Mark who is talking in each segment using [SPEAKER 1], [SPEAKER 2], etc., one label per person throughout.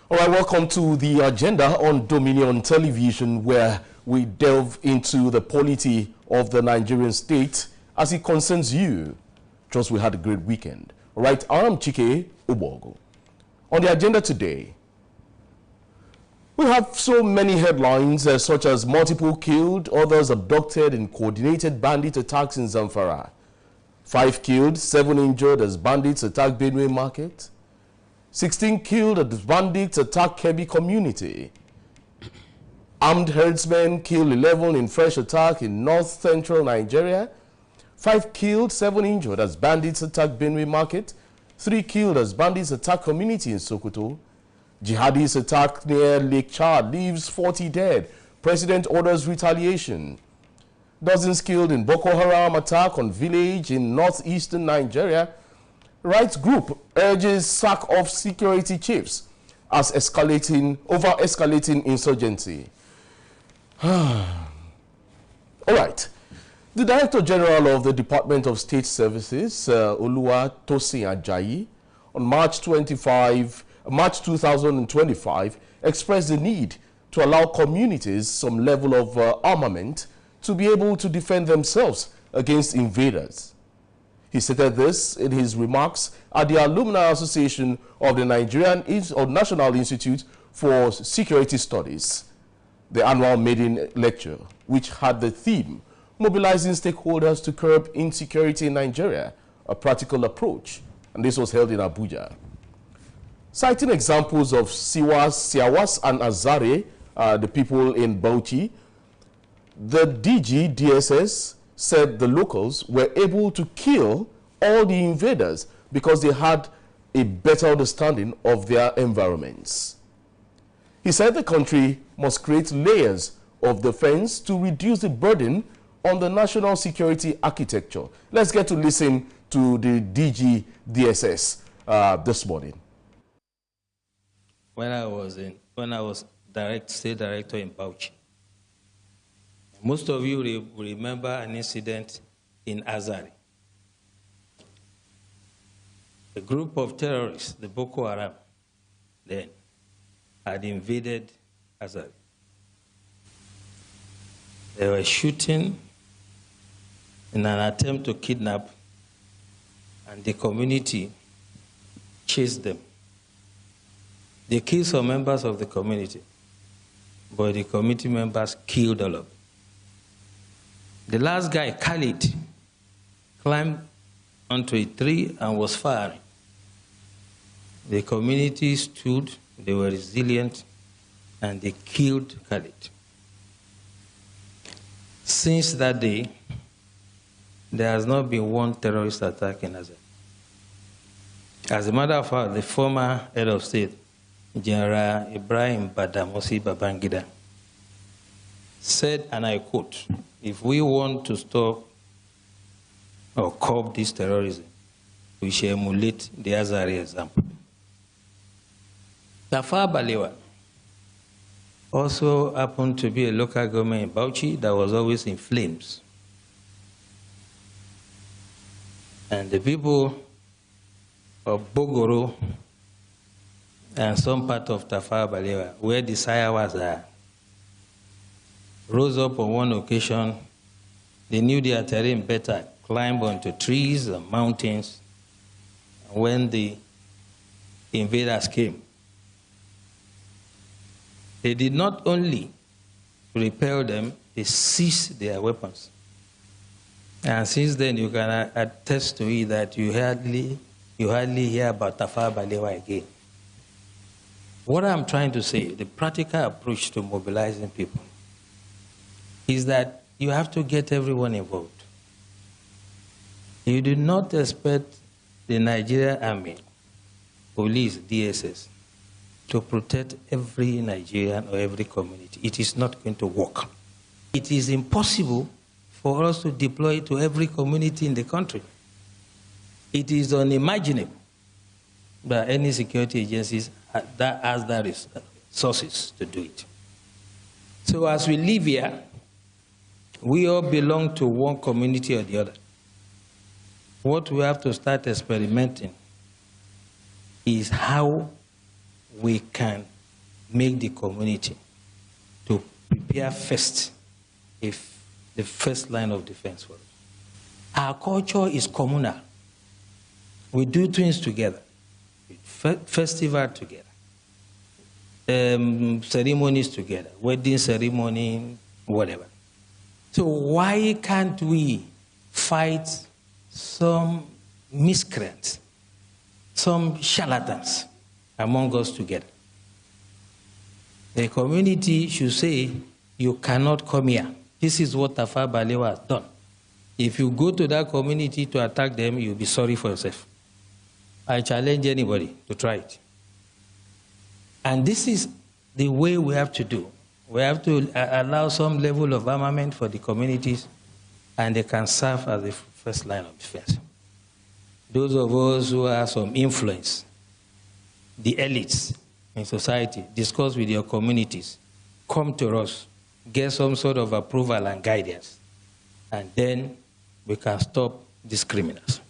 [SPEAKER 1] All right, welcome to the agenda on Dominion Television, where we delve into the polity of the Nigerian state as it concerns you. Trust we had a great weekend. All right, I'm Chike Ubogo. On the agenda today, we have so many headlines such as multiple killed, others abducted in coordinated bandit attacks in Zamfara. 5 killed, 7 injured as bandits attack Benue Market. 16 killed as bandits attack Kebbi community. Armed herdsmen killed 11 in fresh attack in north-central Nigeria. 5 killed, 7 injured as bandits attack Benue Market. 3 killed as bandits attack community in Sokoto. Jihadist attack near Lake Chad leaves 40 dead. President orders retaliation. Dozens killed in Boko Haram attack on village in northeastern Nigeria. Rights group urges sack of security chiefs as escalating insurgency. All right. The Director General of the Department of State Services, Oluwatosin Ajayi, on March 2025, expressed the need to allow communities some level of armament to be able to defend themselves against invaders. He stated this in his remarks at the Alumni Association of the National Institute for Security Studies, the annual maiden lecture, which had the theme, Mobilizing Stakeholders to Curb Insecurity in Nigeria, a Practical Approach, and this was held in Abuja. Citing examples of Siawas and Azare, the people in Bauchi, the DG DSS said the locals were able to kill all the invaders because they had a better understanding of their environments. He said the country must create layers of defense to reduce the burden on the national security architecture. Let's get to listen to the DG DSS this morning.
[SPEAKER 2] When I was state director in Bauchi, most of you will remember an incident in Azare. A group of terrorists, the Boko Haram, then had invaded Azare. They were shooting in an attempt to kidnap, and the community chased them. They killed some members of the community, but the community members killed all of them. The last guy, Khalid, climbed onto a tree and was firing. The community stood, they were resilient, and they killed Khalid. Since that day, there has not been one terrorist attack in Azare. As a matter of fact, the former head of state, General Ibrahim Badamasi Babangida, said, and I quote, if we want to stop or curb this terrorism, we shall emulate the Azare example. Tafawa Balewa also happened to be a local government in Bauchi that was always in flames. And the people of Bogoro and some part of Tafawa Balewa, where the Siawas are, rose up on one occasion. They knew their terrain better, climbed onto trees and mountains. When the invaders came, they did not only repel them, they seized their weapons. And since then, you can attest to it that you hardly hear about Tafawa Balewa again. What I'm trying to say, the practical approach to mobilizing people, is that you have to get everyone involved. You do not expect the Nigerian Army, police, DSS, to protect every Nigerian or every community. It is not going to work. It is impossible for us to deploy to every community in the country. It is unimaginable that any security agencies that has the resources to do it. So as we live here, we all belong to one community or the other. What we have to start experimenting is how we can make the community to prepare first, if the first line of defense for us. Our culture is communal. We do things together, festival together, ceremonies together, wedding ceremony, whatever. So why can't we fight some miscreants, some charlatans among us together? The community should say, you cannot come here. This is what Tafawa Balewa has done. If you go to that community to attack them, you'll be sorry for yourself. I challenge anybody to try it. And this is the way we have to do. We have to allow some level of armament for the communities, and they can serve as the first line of defense. Those of us who have some influence, the elites in society, discuss with your communities, come to us, get some sort of approval and guidance, and then we can stop these criminals.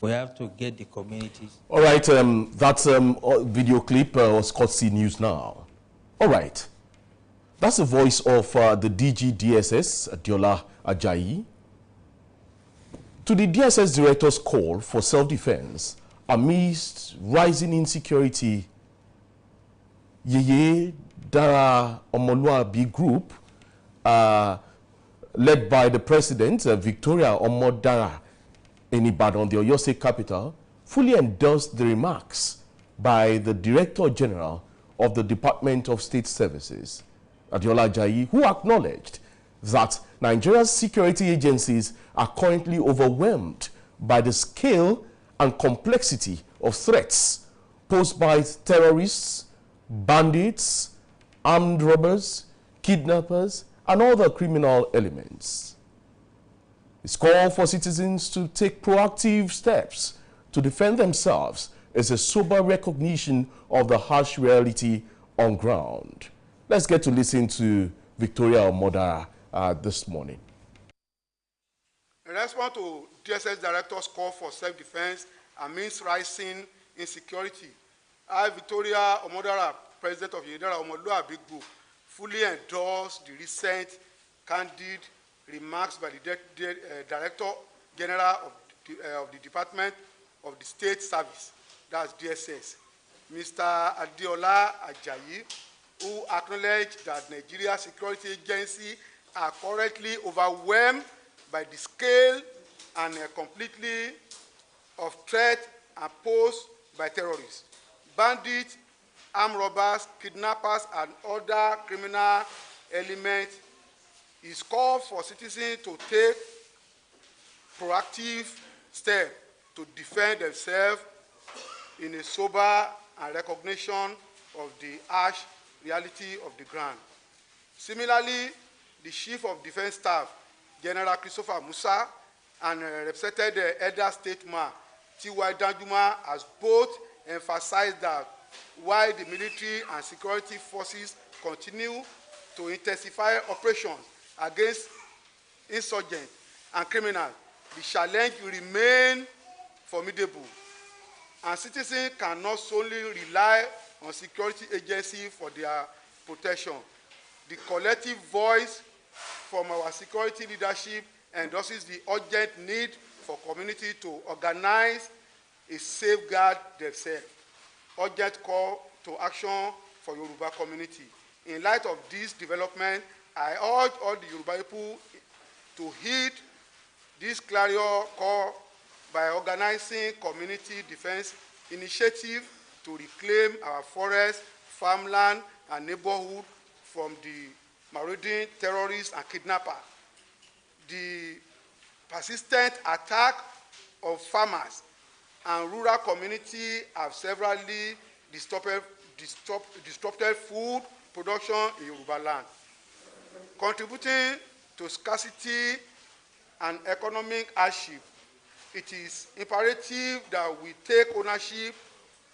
[SPEAKER 2] We have to get the communities.
[SPEAKER 1] All right, that video clip was courtesy News Now. All right, that's the voice of the DG DSS, Adeola Ajayi. To the DSS director's call for self-defense amidst rising insecurity, Yeye Dara Omoluabi Group, led by the president, Victoria Omodara, in Ibadan, the Oyo State capital, fully endorsed the remarks by the Director General of the Department of State Services, Adeola Ajayi, who acknowledged that Nigeria's security agencies are currently overwhelmed by the scale and complexity of threats posed by terrorists, bandits, armed robbers, kidnappers, and other criminal elements. It's called for citizens to take proactive steps to defend themselves as a sober recognition of the harsh reality on ground. Let's get to listen to Victoria Omodara this morning.
[SPEAKER 3] In response to DSS Director's call for self-defense amidst rising insecurity, I, Victoria Omodara, President of Yeye Dara Omoluabi Group, fully endorsed the recent candid remarks by the Director General of the Department of the State Service, that's DSS, Mr. Adeola Ajayi, who acknowledged that Nigeria's security agencies are currently overwhelmed by the scale and completely of threat posed by terrorists, bandits, armed robbers, kidnappers, and other criminal elements. Is called for citizens to take proactive steps to defend themselves in a sober and recognition of the harsh reality of the ground. Similarly, the Chief of Defense Staff, General Christopher Musa, and represented elder statesman T.Y. Danjuma, has both emphasized that while the military and security forces continue to intensify operations against insurgents and criminals, the challenge will remain formidable, and citizens cannot solely rely on security agencies for their protection. The collective voice from our security leadership endorses the urgent need for community to organize a safeguard themselves. Urgent call to action for Yoruba community. In light of this development, I urge all the Yoruba people to heed this clarion call by organizing community defense initiative to reclaim our forest, farmland, and neighborhood from the marauding terrorists and kidnappers. The persistent attack of farmers and rural community have severely disrupted food production in Yoruba land, contributing to scarcity and economic hardship. It is imperative that we take ownership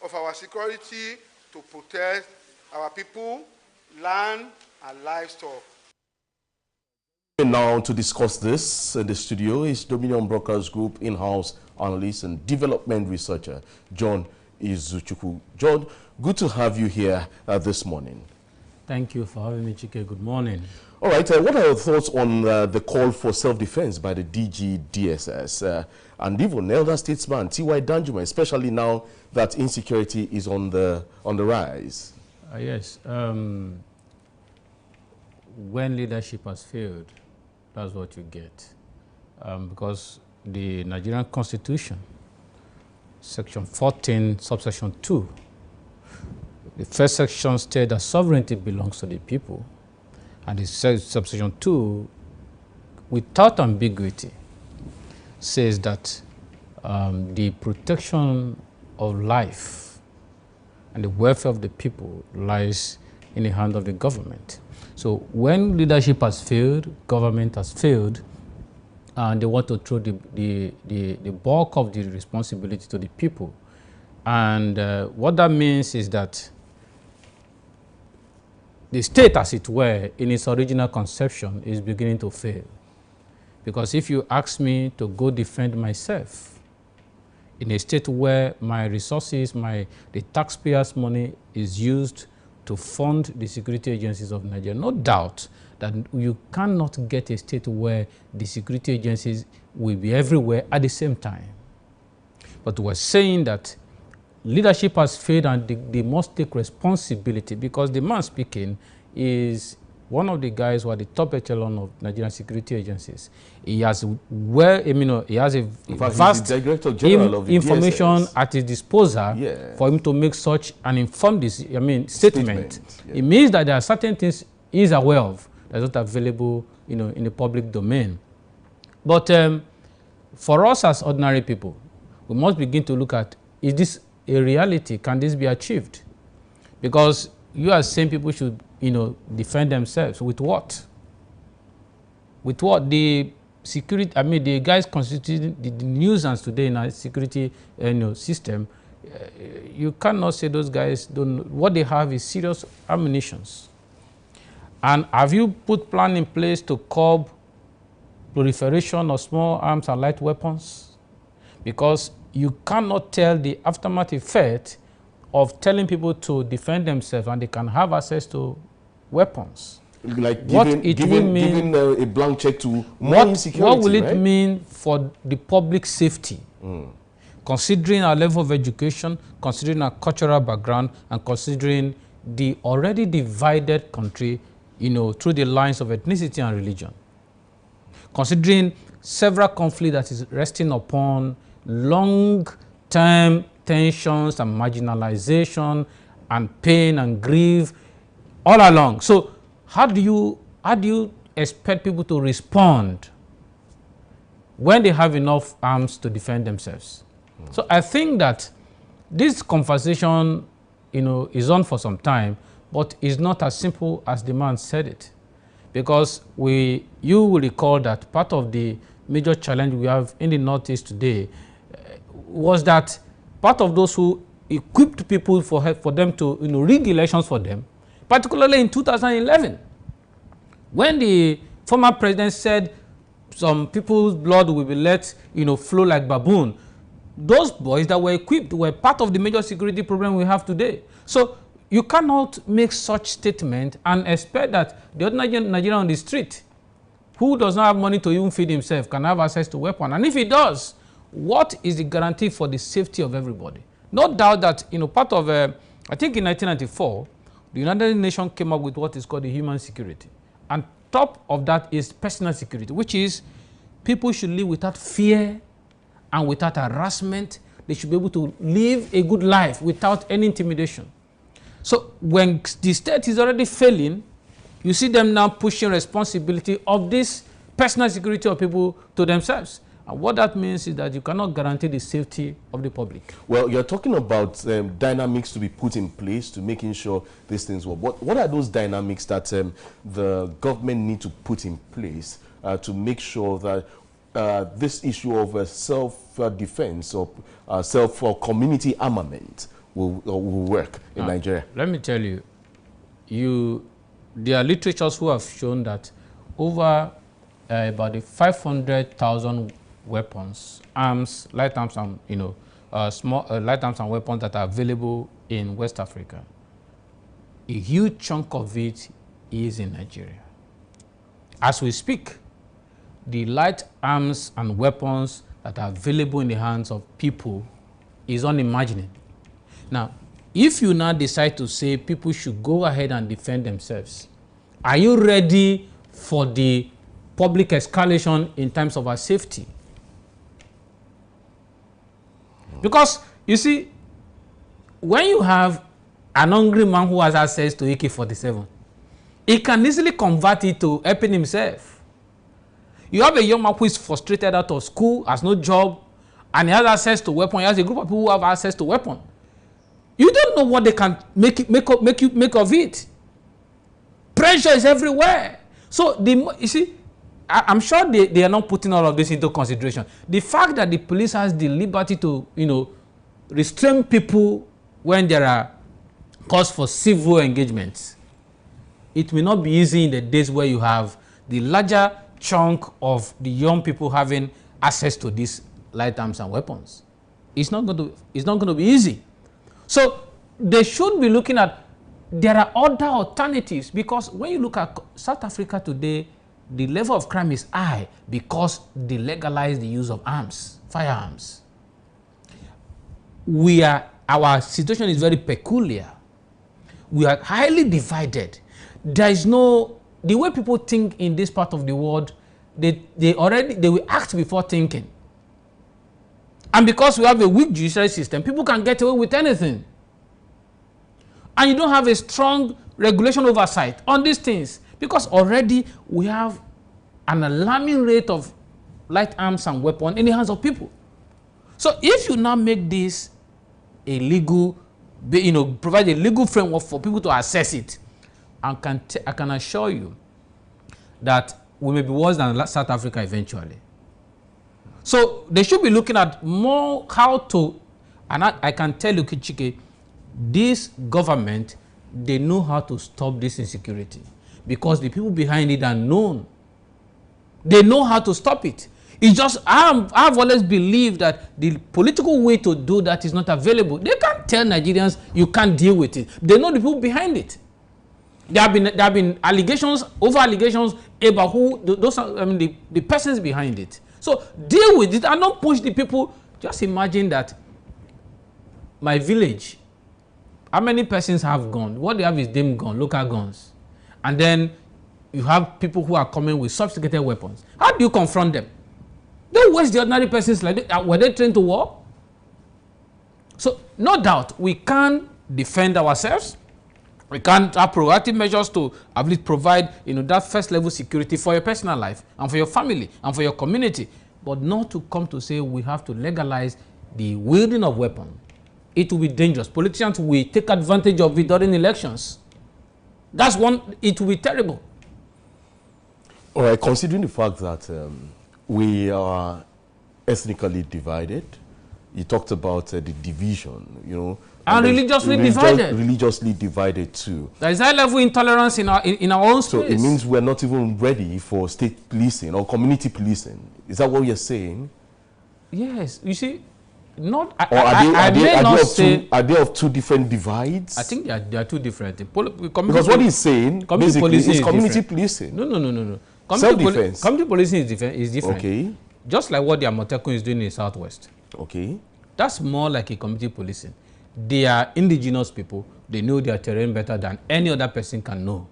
[SPEAKER 3] of our security to protect our people, land, and livestock.
[SPEAKER 1] Now to discuss this in the studio is Dominion Brokers Group in-house analyst and development researcher John Izuchukwu. John, Good to have you here this morning.
[SPEAKER 4] Thank you for having me, Chike. Good morning.
[SPEAKER 1] All right, what are your thoughts on the call for self-defense by the DG DSS and even elder statesman T.Y. Danjuma, especially now that insecurity is on the rise?
[SPEAKER 4] Yes. When leadership has failed, that's what you get. Because the Nigerian Constitution, Section 14, subsection 2, the first section states that sovereignty belongs to the people. And it says subsection 2, without ambiguity, says that the protection of life and the welfare of the people lies in the hand of the government. So when leadership has failed, government has failed, and they want to throw the bulk of the responsibility to the people. And what that means is that the state, as it were, in its original conception, is beginning to fail. Because if you ask me to go defend myself in a state where my resources, the taxpayers' money is used to fund the security agencies of Nigeria, no doubt that you cannot get a state where the security agencies will be everywhere at the same time. But we're saying that leadership has failed and they must take responsibility, because the man speaking is one of the guys who are the top echelon of Nigerian security agencies. He has he has a vast information at his disposal for him to make such an informed statement. Yeah. It means that there are certain things he is aware of that are not available in the public domain. But for us as ordinary people, we must begin to look at, is this a reality? Can this be achieved? Because you are saying people should, defend themselves with what? With what? The security, the guys constituting the nuisance today in our security system, you cannot say those guys don't. What they have is serious ammunitions. And have you put plan in place to curb proliferation of small arms and light weapons? Because you cannot tell the aftermath effect of telling people to defend themselves and they can have access to weapons.
[SPEAKER 1] Like giving a blank check to more insecurity,
[SPEAKER 4] what will it mean for the public safety? Considering our level of education, considering our cultural background, and considering the already divided country, through the lines of ethnicity and religion. Considering several conflicts that is resting upon long-term tensions and marginalization and pain and grief all along. So how do you expect people to respond when they have enough arms to defend themselves? So I think that this conversation, is on for some time, but is not as simple as the man said it. Because you will recall that part of the major challenge we have in the Northeast today was that part of those who equipped people for them to rig elections for them, particularly in 2011, when the former president said some people's blood will be let flow like baboon, those boys that were equipped were part of the major security problem we have today. So you cannot make such statement and expect that the ordinary Nigerian on the street, who does not have money to even feed himself, can have access to weapons. And if he does, what is the guarantee for the safety of everybody? No doubt that, part of, I think in 1994, the United Nations came up with what is called the human security. And top of that is personal security, which is people should live without fear and without harassment. They should be able to live a good life without any intimidation. So when the state is already failing, you see them now pushing responsibility of this personal security of people to themselves. And what that means is that you cannot guarantee the safety of the public.
[SPEAKER 1] Well, you're talking about dynamics to be put in place to making sure these things work. What are those dynamics that the government need to put in place to make sure that this issue of self-defense or community armament will work in Nigeria?
[SPEAKER 4] Let me tell you, there are literatures who have shown that over about 500,000 weapons, arms, light arms, and small light arms and weapons that are available in West Africa, a huge chunk of it is in Nigeria. As we speak, the light arms and weapons that are available in the hands of people is unimaginable. Now, if you now decide to say people should go ahead and defend themselves, are you ready for the public escalation in terms of our safety? Because, you see, when you have an hungry man who has access to AK-47, he can easily convert it to helping himself. You have a young man who is frustrated out of school, has no job, and he has access to weapon. He has a group of people who have access to weapon. You don't know what they can make of it. Pressure is everywhere. So, you see, I'm sure they are not putting all of this into consideration. The fact that the police has the liberty to, restrain people when there are cause for civil engagements, it may not be easy in the days where you have the larger chunk of the young people having access to these light arms and weapons. It's not going to be easy. So they should be looking at, there are other alternatives, because when you look at South Africa today, the level of crime is high because they legalize the use of arms, firearms. Our situation is very peculiar. We are highly divided. There is no, the way people think in this part of the world, they will act before thinking. And because we have a weak judicial system, people can get away with anything. And you don't have a strong regulation oversight on these things, because already we have an alarming rate of light arms and weapons in the hands of people. So if you now make this a legal, provide a legal framework for people to access it, I can assure you that we may be worse than South Africa eventually. So they should be looking at more how to, and I can tell you, Kichike, this government, they know how to stop this insecurity, because the people behind it are known. They know how to stop it. It's just, I've always believed that the political way to do that is not available. They can't tell Nigerians you can't deal with it. They know the people behind it. There have been allegations, over allegations about who those are, the persons behind it. So deal with it and don't push the people. Just imagine that my village, how many persons have guns? What they have is them guns, local guns. And then you have people who are coming with sophisticated weapons. How do you confront them? Don't waste the ordinary persons like that. Were they trained to war? So no doubt we can defend ourselves. We can have proactive measures to at least provide that first level security for your personal life and for your family and for your community, but not to come to say we have to legalize the wielding of weapons. It will be dangerous. Politicians will take advantage of it during elections. That's one, it will be terrible.
[SPEAKER 1] All right, considering the fact that we are ethnically divided, you talked about the division,
[SPEAKER 4] and religiously divided.
[SPEAKER 1] Religiously divided too.
[SPEAKER 4] There is high level intolerance in our own space.
[SPEAKER 1] So it means we're not even ready for state policing or community policing. Is that what you're saying?
[SPEAKER 4] Yes. You see, not.
[SPEAKER 1] Are they of two different divides?
[SPEAKER 4] I think they are two different.
[SPEAKER 1] Because what he's saying basically is community policing.
[SPEAKER 4] No.
[SPEAKER 1] Self-defense.
[SPEAKER 4] Community policing is different.
[SPEAKER 1] Okay.
[SPEAKER 4] Just like what the Amotekun is doing in the Southwest.
[SPEAKER 1] Okay. That's
[SPEAKER 4] more like a community policing. They are indigenous people. They know their terrain better than any other person can know.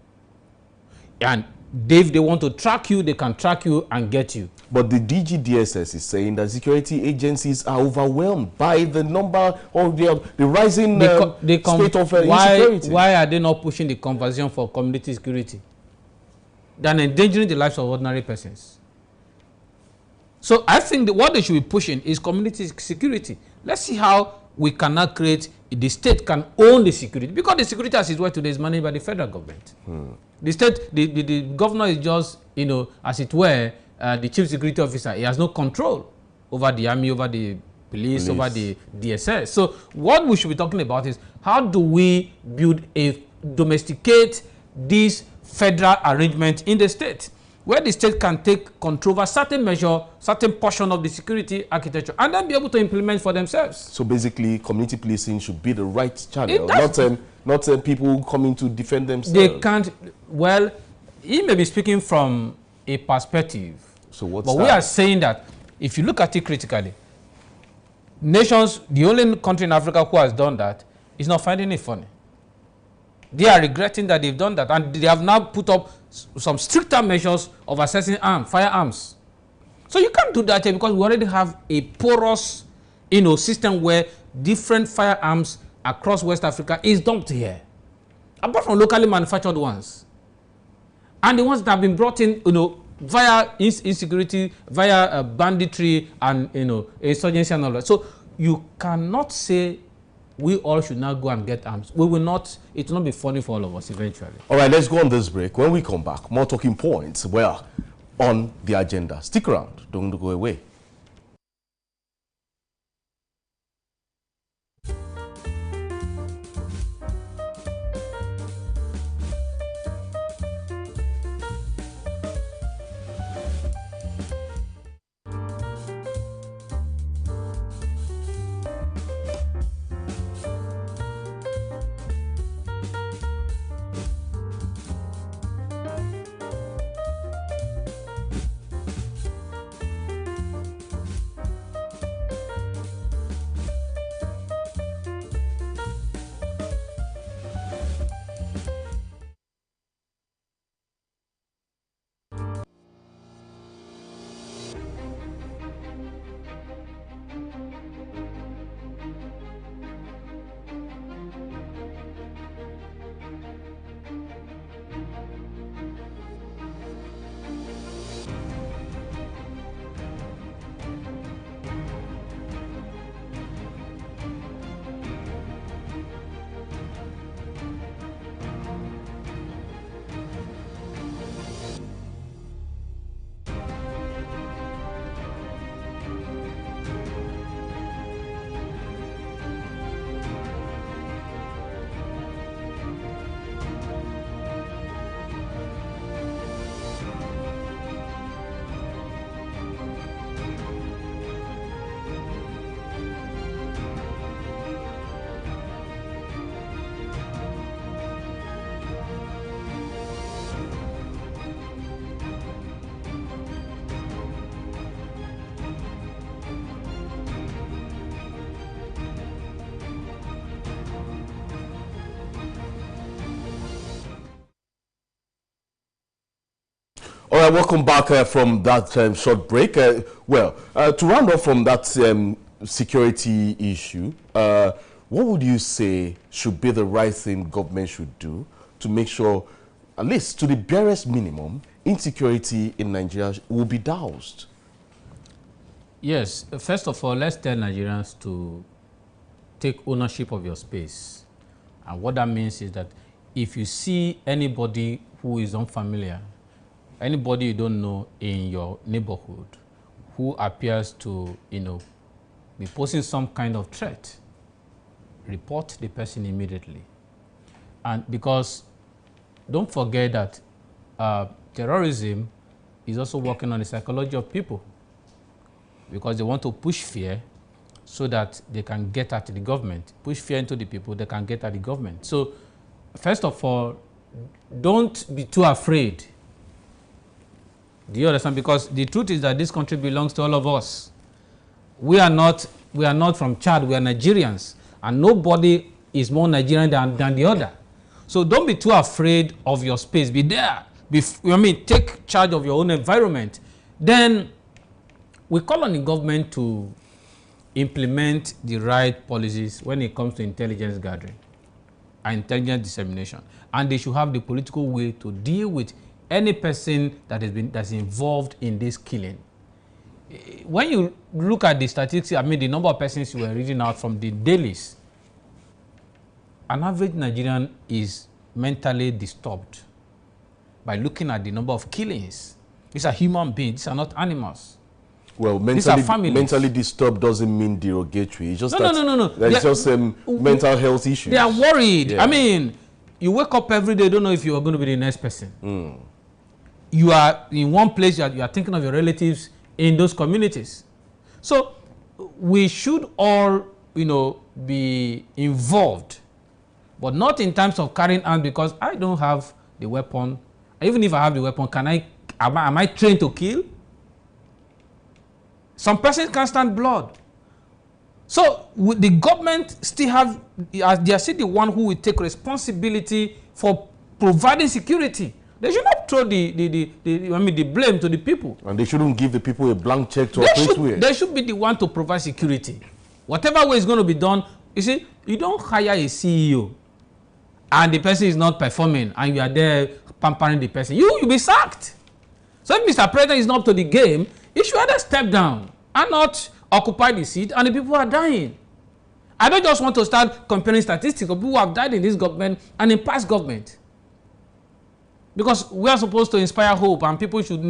[SPEAKER 4] And if they want to track you, they can track you and get you.
[SPEAKER 1] But the DGDSS is saying that security agencies are overwhelmed by the number of the rising state of insecurity.
[SPEAKER 4] Why are they not pushing the conversation for community security than endangering the lives of ordinary persons? So I think that what they should be pushing is community security. Let's see how we cannot create, the state can own the security, because the security as it were today is managed by the federal government. The state, the governor is just, as it were, the chief security officer. He has no control over the army, over the police, over the DSS. So what we should be talking about is how do we domesticate this federal arrangement in the state? where the state can take control over certain measure, certain portion of the security architecture, and then be able to implement for themselves.
[SPEAKER 1] So basically, community policing should be the right channel, not people coming to defend themselves.
[SPEAKER 4] They can't. Well, he may be speaking from a perspective.
[SPEAKER 1] So what's
[SPEAKER 4] but
[SPEAKER 1] that?
[SPEAKER 4] We are saying that if you look at it critically, nations, the only country in Africa who has done that is not finding it funny. They are regretting that they've done that, and they have now put up some stricter measures of assessing firearms. So you can't do that here because we already have a porous, system where different firearms across West Africa is dumped here, apart from locally manufactured ones, and the ones that have been brought in, via insecurity, via banditry, and insurgency and all that. So you cannot say we all should now go and get arms. We will not, it will not be funny for all of us eventually.
[SPEAKER 1] All right, let's go on this break. When we come back, more talking points were on the agenda. Stick around, don't go away. All right, welcome back from that short break. To round off from that security issue, what would you say should be the right thing government should do to make sure, at least to the barest minimum, insecurity in Nigeria will be doused?
[SPEAKER 4] Yes, first of all, let's tell Nigerians to take ownership of your space. And what that means is that if you see anybody who is unfamiliar, anybody you don't know in your neighborhood who appears to, be posing some kind of threat, report the person immediately. And because don't forget that terrorism is also working on the psychology of people, because they want to push fear so that they can get at the government. Push fear into the people, they can get at the government. So first of all, don't be too afraid. Do you understand? Because the truth is that this country belongs to all of us. We are not from Chad, we are Nigerians. And nobody is more Nigerian than the other. So don't be too afraid of your space. Be there. Take charge of your own environment. Then we call on the government to implement the right policies when it comes to intelligence gathering and intelligence dissemination. And they should have the political will to deal with any person that's involved in this killing. When you look at the statistics, the number of persons you were reading out from the dailies, an average Nigerian is mentally disturbed by looking at the number of killings. These are human beings, these are not animals.
[SPEAKER 1] Well, mentally disturbed doesn't mean derogatory. It's just
[SPEAKER 4] no.
[SPEAKER 1] It's just mental health issues.
[SPEAKER 4] They are worried. Yeah. You wake up every day, don't know if you are going to be the next person. you are in one place, you are thinking of your relatives in those communities. So we should all, be involved, but not in terms of carrying arms because I don't have the weapon. Even if I have the weapon, am I trained to kill? Some persons can't stand blood. So the government still have, they are still the one who will take responsibility for providing security. They should not throw the blame to the people.
[SPEAKER 1] And they shouldn't give the people a blank check to operate with.
[SPEAKER 4] They should be the one to provide security. Whatever way is going to be done, you see, you don't hire a CEO and the person is not performing and you are there pampering the person. You'll be sacked. So if Mr. President is not up to the game, he should either step down and not occupy the seat, and the people are dying. I don't just want to start comparing statistics of people who have died in this government and in past government. Because we are supposed to inspire hope, and people should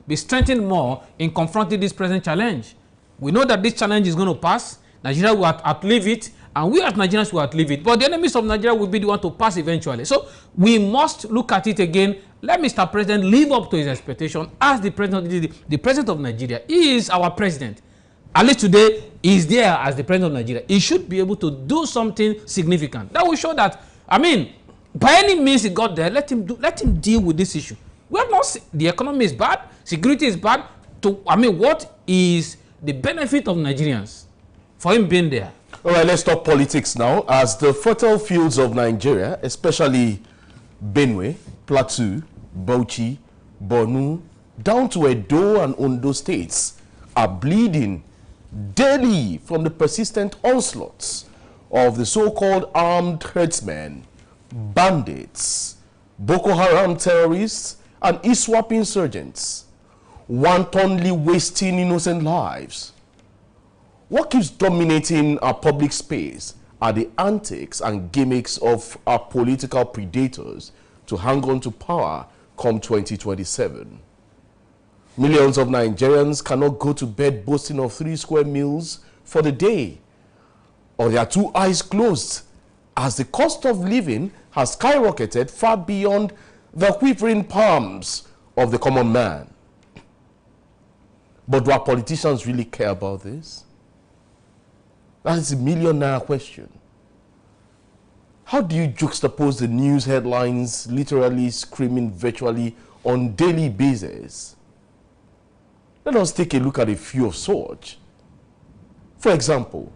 [SPEAKER 4] be strengthened more in confronting this present challenge. We know that this challenge is going to pass. Nigeria will outlive it, and we as Nigerians will outlive it. But the enemies of Nigeria will be the one to pass eventually. So we must look at it again. Let Mr. President live up to his expectation as the president of Nigeria. He is our president. At least today, he is there as the president of Nigeria. He should be able to do something significant. That will show that, by any means he got there, let him deal with this issue. We have not seen, the economy is bad, security is bad. What is the benefit of Nigerians for him being there?
[SPEAKER 1] All right, let's talk politics now. As the fertile fields of Nigeria, especially Benue, Plateau, Bauchi, Borno, down to Edo and Ondo states, are bleeding daily from the persistent onslaughts of the so-called armed herdsmen, bandits, Boko Haram terrorists, and ISWAP insurgents, wantonly wasting innocent lives. What keeps dominating our public space are the antics and gimmicks of our political predators to hang on to power come 2027. Millions of Nigerians cannot go to bed boasting of 3 square meals for the day, or their 2 eyes closed, as the cost of living has skyrocketed far beyond the quivering palms of the common man. But do our politicians really care about this? That is a million-naira question. How do you juxtapose the news headlines literally screaming virtually on daily basis? Let us take a look at a few of such. For example,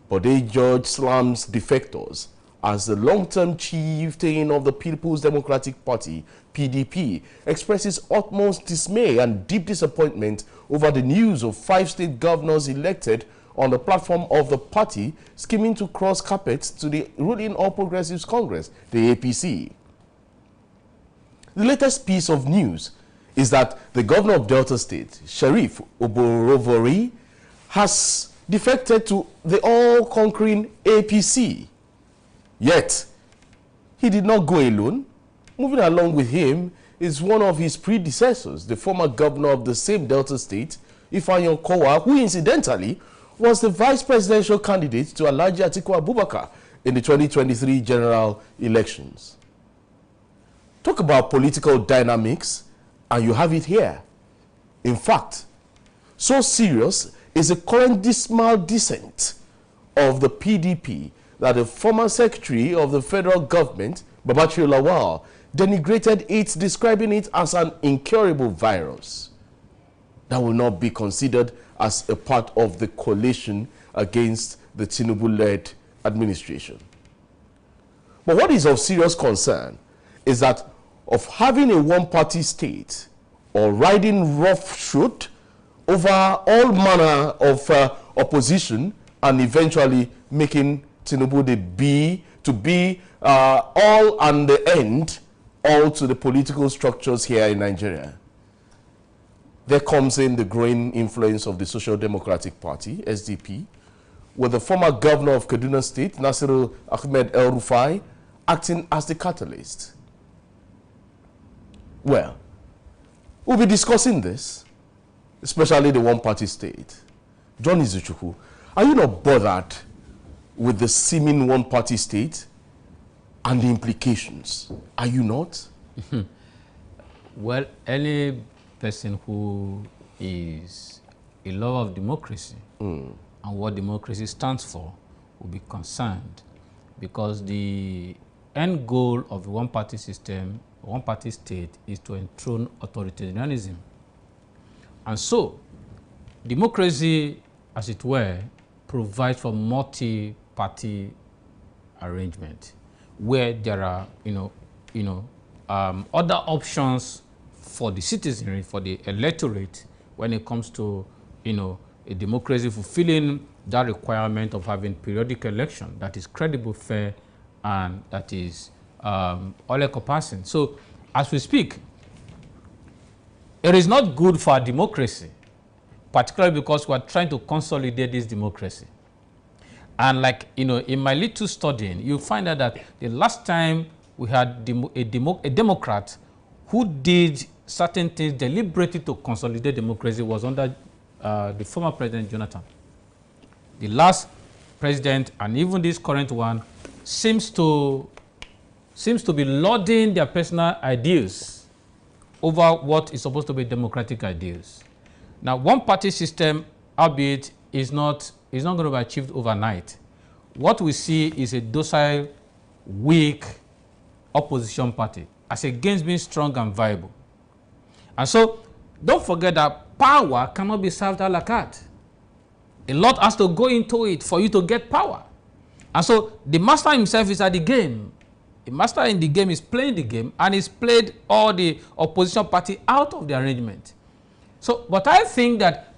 [SPEAKER 1] Bode George slams defectors as the long-term chieftain of the People's Democratic Party, PDP, expresses utmost dismay and deep disappointment over the news of 5 state governors elected on the platform of the party scheming to cross carpets to the ruling All Progressives Congress, the APC. The latest piece of news is that the governor of Delta State, Sheriff Oborovori, has defected to the all-conquering APC. Yet, he did not go alone. Moving along with him is one of his predecessors, the former governor of the same Delta State, Ifeanyi Okowa, who incidentally was the vice presidential candidate to Alhaji Atiku Abubakar in the 2023 general elections. Talk about political dynamics, and you have it here. In fact, so serious is the current dismal descent of the PDP that the former secretary of the federal government, Babachir Lawal, denigrated it, describing it as an incurable virus that will not be considered as a part of the coalition against the Tinubu-led administration. But what is of serious concern is that of having a one-party state or riding roughshod over all manner of opposition and eventually making Tinubu to be all and the end all to the political structures here in Nigeria. There comes in the growing influence of the Social Democratic Party, SDP, with the former governor of Kaduna State, Nasiru Ahmed El-Rufai, acting as the catalyst. Well, we'll be discussing this, especially the one-party state. John Izuchukwu, are you not bothered with the seeming one-party state and the implications? Are you not?
[SPEAKER 4] Well, any person who is a lover of democracy and what democracy stands for will be concerned, because the end goal of the one-party system, one-party state, is to enthrone authoritarianism. And so, democracy, as it were, provides for multi-party arrangement, where there are, other options for the citizenry, for the electorate, when it comes to, a democracy fulfilling that requirement of having periodic election that is credible, fair, and that is all-encompassing. So, as we speak, it is not good for our democracy, particularly because we are trying to consolidate this democracy. And in my little studying, you find out that the last time we had a Democrat who did certain things deliberately to consolidate democracy was under the former President Jonathan. The last president, and even this current one, seems to be lauding their personal ideals over what is supposed to be democratic ideals. Now, one-party system, albeit, is not going to be achieved overnight. What we see is a docile, weak opposition party as against being strong and viable. And so, don't forget that power cannot be served a la carte. A lot has to go into it for you to get power. And so, the master himself is at the game. The master in the game is playing the game, and he's played all the opposition party out of the arrangement. So, but I think that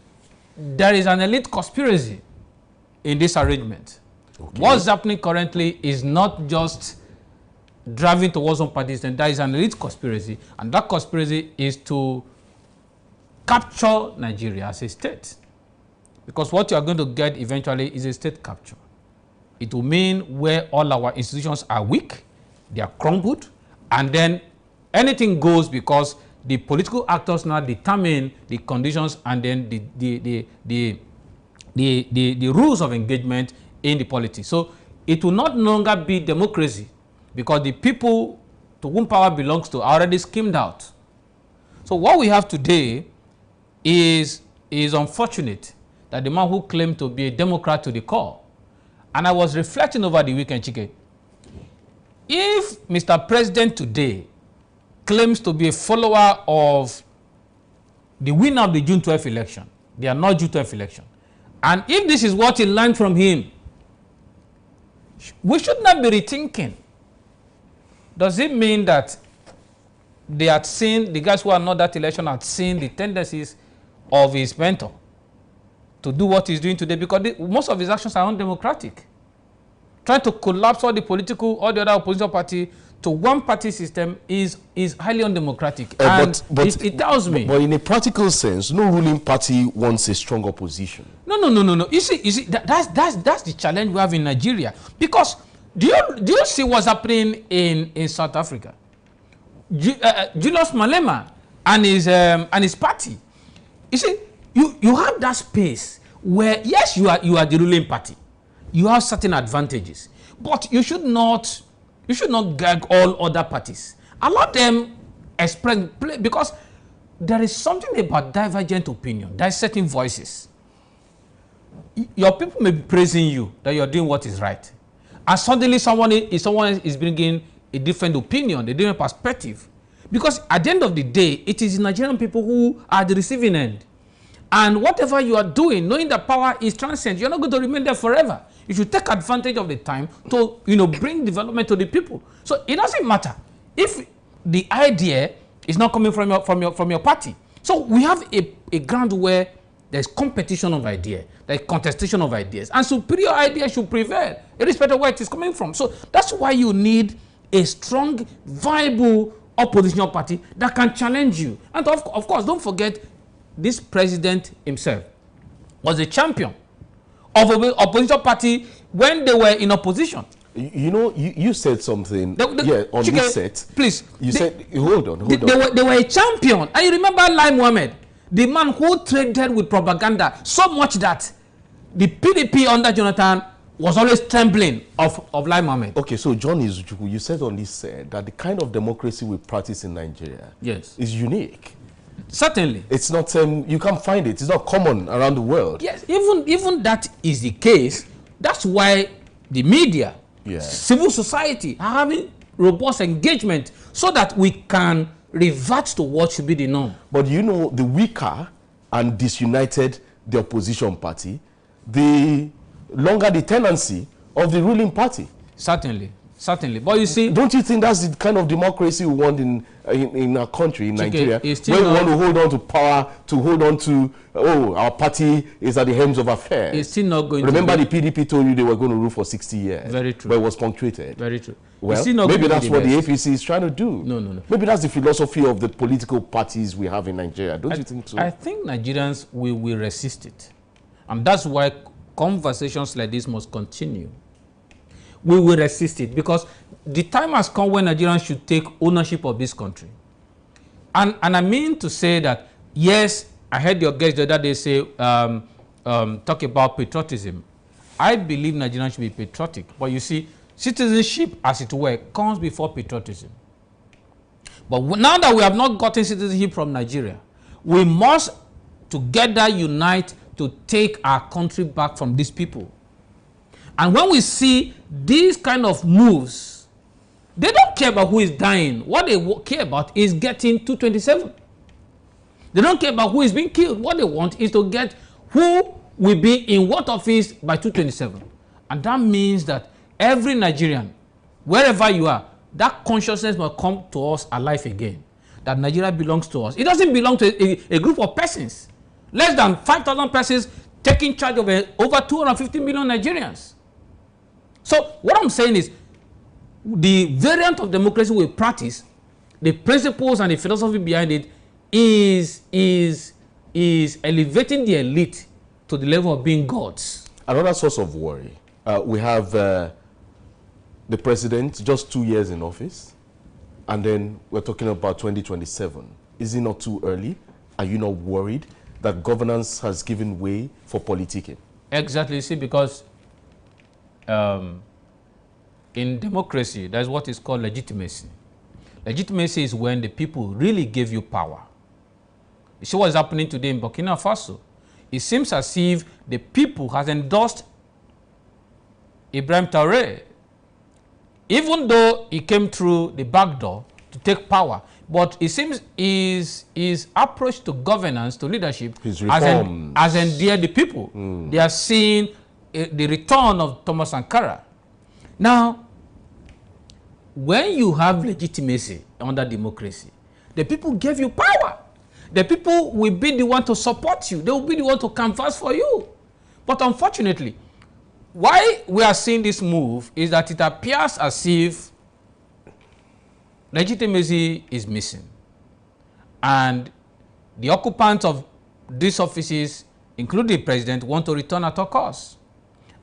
[SPEAKER 4] there is an elite conspiracy in this arrangement. Okay. What's happening currently is not just driving towards one party, and there is an elite conspiracy, and that conspiracy is to capture Nigeria as a state. Because what you are going to get eventually is a state capture. It will mean where all our institutions are weak, they are crumbled, and then anything goes, because the political actors now determine the conditions and then the rules of engagement in the politics. So it will not no longer be democracy, because the people to whom power belongs to are already schemed out. So what we have today is unfortunate that the man who claimed to be a Democrat to the core, and I was reflecting over the weekend, Chike, if Mr. President today claims to be a follower of the winner of the June 12th election, they are not June 12th election, and if this is what he learned from him, we should not be rethinking. Does it mean that they had seen, the guys who are not that election had seen the tendencies of his mentor to do what he's doing today? Because most of his actions are undemocratic. Trying to collapse all the other opposition party to one party system is highly undemocratic. And it tells me.
[SPEAKER 1] But in a practical sense, no ruling party wants a strong opposition.
[SPEAKER 4] No. You see, that's the challenge we have in Nigeria. Because do you see what's happening in South Africa? Julius Malema and his party. You see, you have that space where, yes, you are the ruling party. You have certain advantages, but you should not gag all other parties. Allow them express, because there is something about divergent opinion. There are certain voices. Your people may be praising you that you're doing what is right, and suddenly someone is bringing a different opinion, a different perspective. Because at the end of the day, it is the Nigerian people who are the receiving end. And whatever you are doing, knowing that power is transient, you're not going to remain there forever. You should take advantage of the time to, bring development to the people. So it doesn't matter if the idea is not coming from your party. So we have a ground where there's competition of ideas, there's contestation of ideas, and superior ideas should prevail, irrespective of where it is coming from. So that's why you need a strong, viable opposition party that can challenge you. And of course, don't forget, this president himself was a champion of an opposition party when they were in opposition.
[SPEAKER 1] You said something on this set.
[SPEAKER 4] Please.
[SPEAKER 1] Said, hold on.
[SPEAKER 4] They were a champion. And you remember Lai Mohammed, the man who traded with propaganda so much that the PDP under Jonathan was always trembling of Lai Mohammed.
[SPEAKER 1] Okay, so John Izuchukwu, you said on this that the kind of democracy we practice in Nigeria is unique.
[SPEAKER 4] Certainly.
[SPEAKER 1] It's not, you can't find it. It's not common around the world.
[SPEAKER 4] Yes, even that is the case. That's why the media, civil society are having robust engagement so that we can revert to what should be the norm. But
[SPEAKER 1] you know, the weaker and disunited the opposition party, the longer the tendency of the ruling party.
[SPEAKER 4] Certainly, certainly. But you see,
[SPEAKER 1] don't you think that's the kind of democracy we want in our country, in Nigeria, where we want to hold on to power, to hold on to, oh, our party is at the helms of affairs.
[SPEAKER 4] It's still not going
[SPEAKER 1] Remember to the PDP told you they were going to rule for 60 years.
[SPEAKER 4] Very true.
[SPEAKER 1] But it was punctuated.
[SPEAKER 4] Very true.
[SPEAKER 1] Well, maybe that's what the APC is trying to do.
[SPEAKER 4] No.
[SPEAKER 1] Maybe that's the philosophy of the political parties we have in Nigeria. Don't you think so?
[SPEAKER 4] I think Nigerians will resist it. And that's why conversations like this must continue. We will resist it because the time has come when Nigerians should take ownership of this country. And I mean to say that, yes, I heard your guest the other day say, talk about patriotism. I believe Nigerians should be patriotic. But you see, citizenship, as it were, comes before patriotism. But now that we have not gotten citizenship from Nigeria, we must together unite to take our country back from these people. And when we see these kind of moves, they don't care about who is dying. What they care about is getting 227. They don't care about who is being killed. What they want is to get who will be in what office by 227. And that means that every Nigerian, wherever you are, that consciousness must come to us alive again. That Nigeria belongs to us. It doesn't belong to a group of persons. Less than 5,000 persons taking charge of over 250 million Nigerians. So what I'm saying is, the variant of democracy we practice, the principles and the philosophy behind it is elevating the elite to the level of being gods.
[SPEAKER 1] Another source of worry, we have the president just 2 years in office, and then we're talking about 2027. Is it not too early? Are you not worried that governance has given way for politicking?
[SPEAKER 4] Exactly. See, because in democracy, there's what is called legitimacy. Legitimacy is when the people really give you power. You see what is happening today in Burkina Faso? It seems as if the people has endorsed Ibrahim Traoré, even though he came through the back door to take power. But it seems his approach to governance, to leadership, has endeared the people. They are seeing the return of Thomas Sankara. Now, when you have legitimacy under democracy, the people gave you power. The people will be the one to support you. They will be the one to canvass for you. But unfortunately, why we are seeing this move is that it appears as if legitimacy is missing. And the occupants of these offices, including the president, want to return at all costs.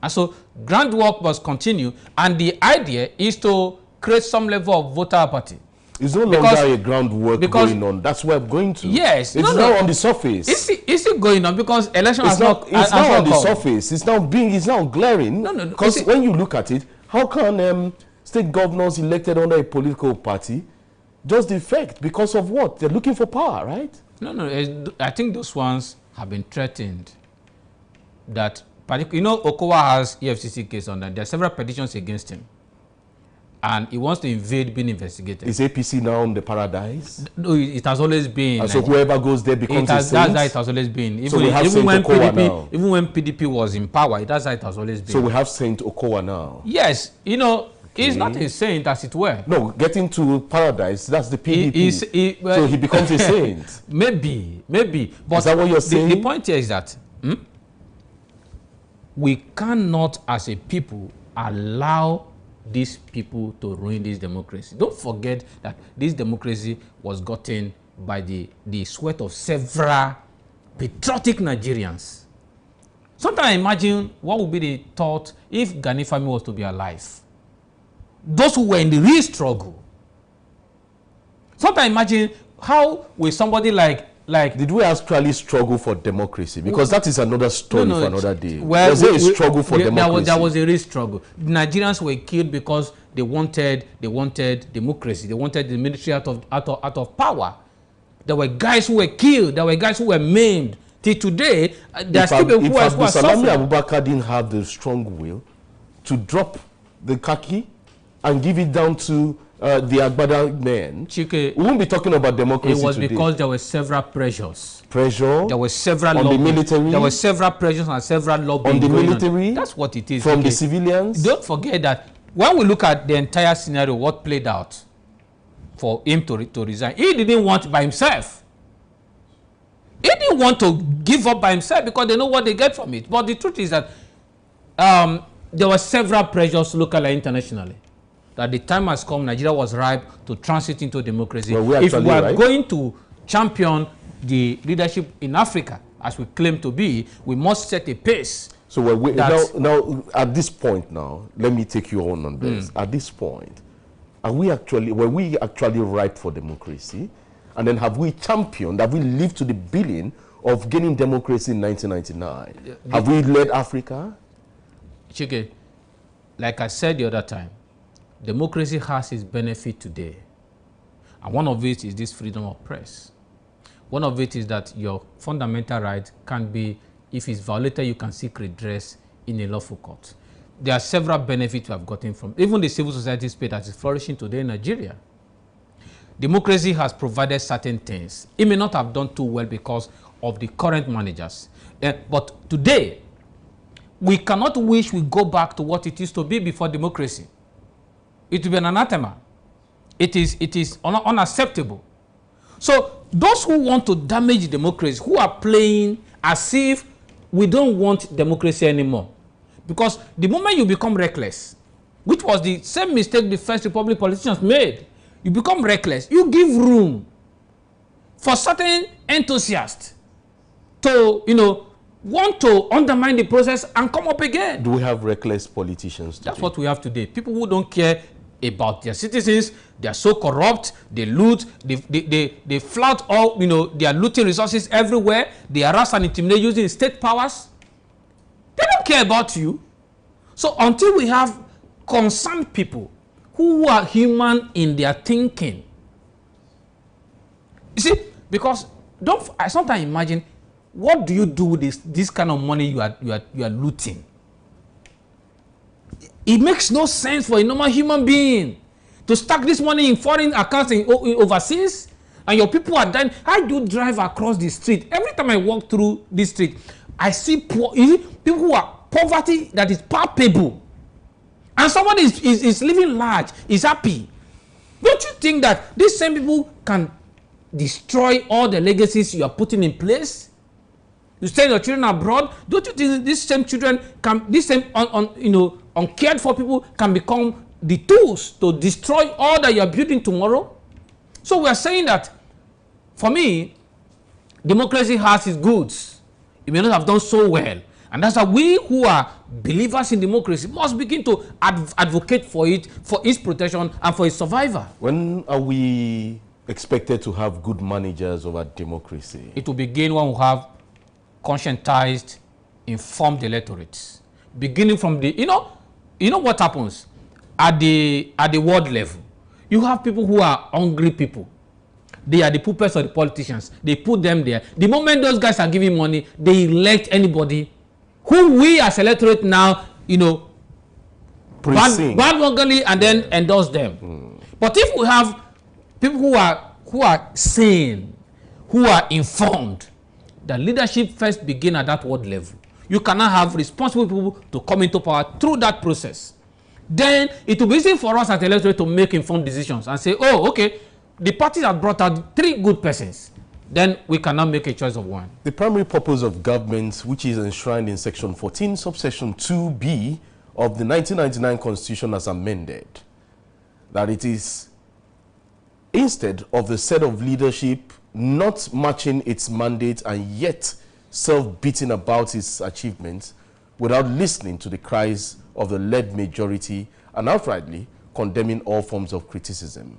[SPEAKER 4] And so groundwork must continue. And the idea is to create some level of voter apathy.
[SPEAKER 1] It's no longer a groundwork going on. That's where I'm going to.
[SPEAKER 4] Yes.
[SPEAKER 1] It's now on the surface.
[SPEAKER 4] Is it going on? Because election has not...
[SPEAKER 1] It's now on the surface. It's now glaring. No. Because when you look at it, how can state governors elected under a political party just defect because of what? They're looking for power, right?
[SPEAKER 4] No. I think those ones have been threatened. That, you know, Okowa has EFCC case on that. There are several petitions against him. And he wants to invade being investigated.
[SPEAKER 1] Is APC now in the paradise?
[SPEAKER 4] No, it has always been.
[SPEAKER 1] And so whoever goes there becomes a saint?
[SPEAKER 4] That's how it has always been.
[SPEAKER 1] Even when
[SPEAKER 4] PDP was in power, that's how it has always been.
[SPEAKER 1] So we have Saint Okowa now?
[SPEAKER 4] Yes. You know, he's not a saint as it were.
[SPEAKER 1] No, getting to paradise, that's the PDP. So he becomes a saint?
[SPEAKER 4] Maybe. But
[SPEAKER 1] is that what you're saying?
[SPEAKER 4] The point here is that we cannot, as a people, allow these people to ruin this democracy. Don't forget that this democracy was gotten by the sweat of several patriotic Nigerians. Sometimes I imagine what would be the thought if Gani Fami was to be alive. Those who were in the real struggle. Sometimes I imagine how will somebody like like...
[SPEAKER 1] Did we actually struggle for democracy? Because that is another story for another day.
[SPEAKER 4] Well,
[SPEAKER 1] was there a struggle for democracy?
[SPEAKER 4] There was a real struggle. Nigerians were killed because they wanted democracy. They wanted the military out of power. There were guys who were killed. There were guys who were maimed. Till today, there are still people who are suffering.
[SPEAKER 1] If Abubakar didn't have the strong will to drop the khaki and give it down to the Agbada men,
[SPEAKER 4] Chike,
[SPEAKER 1] we won't be talking about democracy.
[SPEAKER 4] It was
[SPEAKER 1] today.
[SPEAKER 4] because there were several pressures.
[SPEAKER 1] Pressure?
[SPEAKER 4] There were several
[SPEAKER 1] on the military?
[SPEAKER 4] There were several pressures and several lobbying
[SPEAKER 1] on the military?
[SPEAKER 4] That's what it is.
[SPEAKER 1] From the civilians?
[SPEAKER 4] Don't forget that when we look at the entire scenario, what played out for him to resign, he didn't want it by himself. He didn't want to give up by himself because they know what they get from it. But the truth is that there were several pressures locally and internationally. That the time has come, Nigeria was ripe to transit into democracy.
[SPEAKER 1] Well,
[SPEAKER 4] if we are going to champion the leadership in Africa, as we claim to be, we must set a pace.
[SPEAKER 1] So now, at this point now, let me take you on this. At this point, were we actually ripe for democracy? And then have we championed, have we lived to the billing of gaining democracy in 1999? Have we led Africa?
[SPEAKER 4] Chike, like I said the other time, democracy has its benefit today. And one of it is this freedom of press. One of it is that your fundamental right can be, if it's violated, you can seek redress in a lawful court. There are several benefits we have gotten from, even the civil society space that is flourishing today in Nigeria. Democracy has provided certain things. It may not have done too well because of the current managers. But today, we cannot wish we go back to what it used to be before democracy. It will be an anathema. It is unacceptable. So those who want to damage democracy, who are playing as if we don't want democracy anymore. Because the moment you become reckless, which was the same mistake the First Republic politicians made, you become reckless. You give room for certain enthusiasts to, want to undermine the process and come up again.
[SPEAKER 1] Do we have reckless politicians today?
[SPEAKER 4] That's what we have today. People who don't care about their citizens, they are so corrupt, they loot, they flout all, they are looting resources everywhere, they harass and intimidate using state powers. They don't care about you. So until we have concerned people who are human in their thinking. You see, because I sometimes imagine, what do you do with this kind of money you are looting? It makes no sense for a normal human being to stack this money in foreign accounts overseas, and your people are dying. I do drive across the street. Every time I walk through this street, I see people who are poverty that is palpable. And someone is living large, is happy. Don't you think that these same people can destroy all the legacies you are putting in place? You send your children abroad. Don't you think these same children uncared for people can become the tools to destroy all that you are building tomorrow? So we are saying that, for me, democracy has its goods. It may not have done so well. And that's why we who are believers in democracy must begin to advocate for it, for its protection and for its survival.
[SPEAKER 1] When are we expected to have good managers over democracy?
[SPEAKER 4] It will begin when we have conscientized, informed electorates. Beginning from the, you know what happens at the world level. You have people who are hungry people. They are the puppets of the politicians. They put them there. The moment those guys are giving money, they elect anybody who we as electorate now, bandwagonly and then endorse them. But if we have people who are sane, who are informed, the leadership first begin at that world level. You cannot have responsible people to come into power through that process. Then it will be easy for us as electorate to make informed decisions and say, oh, okay, the parties have brought out 3 good persons. Then we cannot make a choice of one.
[SPEAKER 1] The primary purpose of government, which is enshrined in Section 14, subsection 2B of the 1999 Constitution as amended, that it is, instead of the set of leadership not matching its mandate and yet self-beating about its achievements without listening to the cries of the led majority and outrightly condemning all forms of criticism.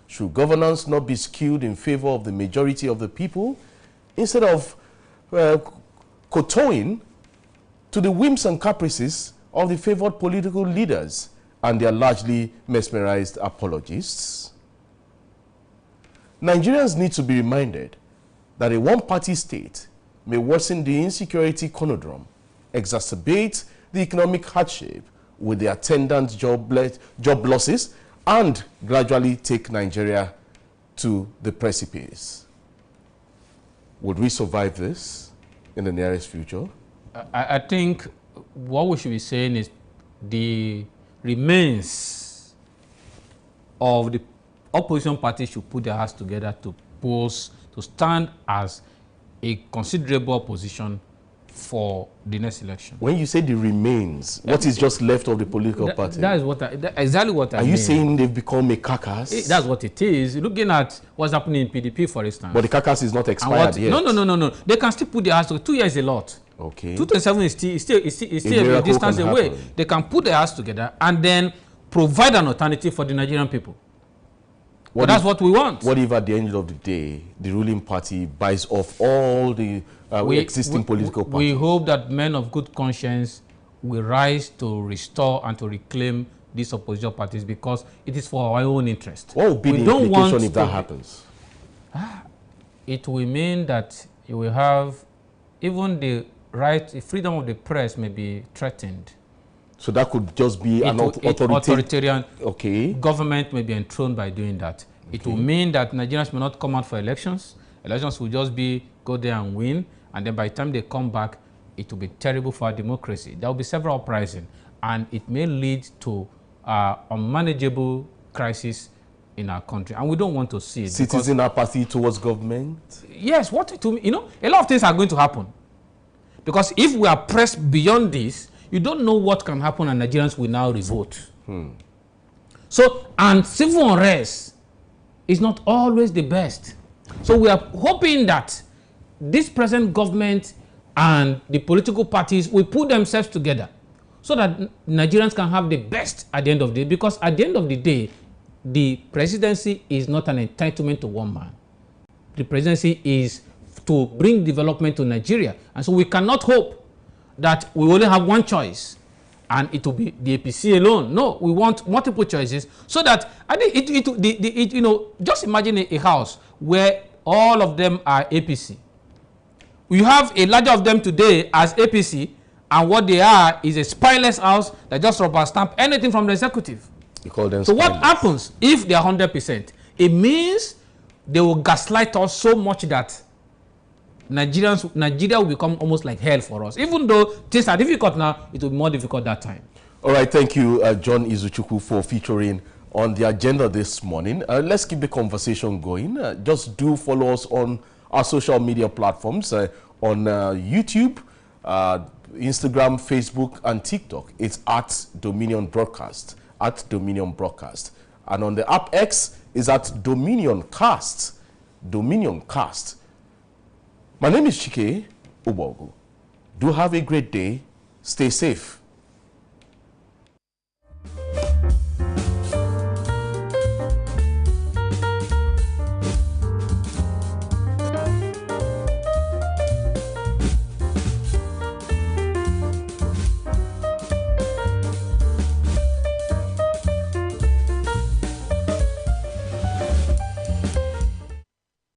[SPEAKER 1] Should governance not be skewed in favor of the majority of the people instead of kowtowing to the whims and caprices of the favored political leaders and their largely mesmerized apologists. Nigerians need to be reminded that a one-party state may worsen the insecurity conundrum, exacerbate the economic hardship with the attendant job losses, and gradually take Nigeria to the precipice. Would we survive this in the nearest future?
[SPEAKER 4] I think what we should be saying is the remains of the opposition parties should put their hearts together to stand as a considerable opposition for the next election.
[SPEAKER 1] When you say the remains, what is just left of the political party?
[SPEAKER 4] That is what exactly what I mean.
[SPEAKER 1] Are you saying they've become a carcass?
[SPEAKER 4] That's what it is. Looking at what's happening in PDP, for instance.
[SPEAKER 1] But the carcass is not expired yet.
[SPEAKER 4] No. They can still put their hands together. 2 years is a lot.
[SPEAKER 1] Okay.
[SPEAKER 4] 2027 is still a distance away. They can put their hands together and then provide an alternative for the Nigerian people. But that's what we want.
[SPEAKER 1] What if at the end of the day, the ruling party buys off all the existing political parties?
[SPEAKER 4] We hope that men of good conscience will rise to restore and to reclaim these opposition parties, because it is for our own interest.
[SPEAKER 1] What will be the implication if that happens?
[SPEAKER 4] It will mean that you will have even the right, the freedom of the press may be threatened. So that could just be an authoritarian government may be enthroned by doing that. Okay. It will mean that Nigerians may not come out for elections. Elections will just be go there and win, and then by the time they come back, it will be terrible for our democracy. There will be several uprisings, and it may lead to unmanageable crisis in our country, and we don't want to see it.
[SPEAKER 1] Citizen apathy towards government?
[SPEAKER 4] Yes, a lot of things are going to happen. Because if we are pressed beyond this, you don't know what can happen, and Nigerians will now revolt. So, and civil unrest is not always the best. So we are hoping that this present government and the political parties will put themselves together so that Nigerians can have the best at the end of the day. Because at the end of the day, the presidency is not an entitlement to one man. The presidency is to bring development to Nigeria. And so we cannot hope that we only have one choice and it will be the APC alone. No, we want multiple choices, so that I think just imagine a house where all of them are APC. You have a larger of them today as APC, and what they are is a spineless house that just rubber stamp anything from the executive.
[SPEAKER 1] You call them
[SPEAKER 4] so
[SPEAKER 1] spineless.
[SPEAKER 4] What happens if they are 100%? It means they will gaslight us so much that Nigeria will become almost like hell for us. Even though things are difficult now, it will be more difficult that time.
[SPEAKER 1] All right, thank you, John Izuchukwu, for featuring on the agenda this morning. Let's keep the conversation going. Just do follow us on our social media platforms on YouTube, Instagram, Facebook, and TikTok. It's at Dominion Broadcast, And on the app X is at Dominion Cast. My name is Chike Ubogu. Do have a great day. Stay safe.